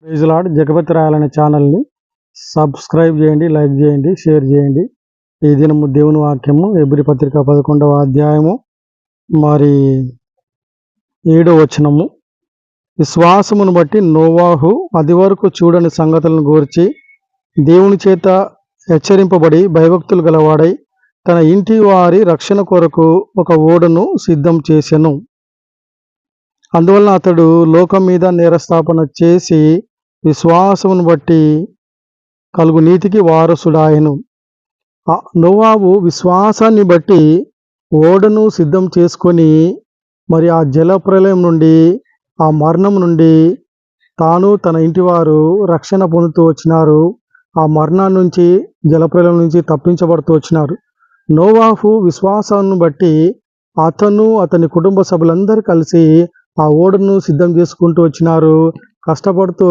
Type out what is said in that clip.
Praise lord. Jagapathi royal అనే ఛానల్ని subscribe చేయండి, లైక్ చేయండి, షేర్ చేయండి. ఈ దినము దేవుని వాక్యము హెబ్రీ పత్రిక 11వ అధ్యాయము మరి 7వ వచనము. విశ్వాసమును బట్టి నోవాహు అది వరకు చూడని సంగతులను గూర్చి దేవుని చేత హెచ్చరింపబడి భయభక్తులు గలవాడై తన ఇంటి వారి రక్షణ కొరకు ఒక ఓడను సిద్ధం చేసెను. అందువలన అతడు లోకం మీద నేరస్థాపన చేసి విశ్వాసమును బట్టి కలుగు నీతికి వారసుడాయను. నోవాహు విశ్వాసాన్ని బట్టి ఓడను సిద్ధం చేసుకొని మరి ఆ జలప్రలయం నుండి, ఆ మరణం నుండి తాను తన ఇంటివారు రక్షణ పొందుతూ వచ్చినారు. ఆ మరణం నుంచి, జలప్రలయం నుంచి తప్పించబడుతూ వచ్చినారు. నోవాహు విశ్వాసాన్ని బట్టి అతను అతని కుటుంబ సభ్యులందరూ కలిసి ఆ ఓడను సిద్ధం చేసుకుంటూ వచ్చినారు, కష్టపడుతూ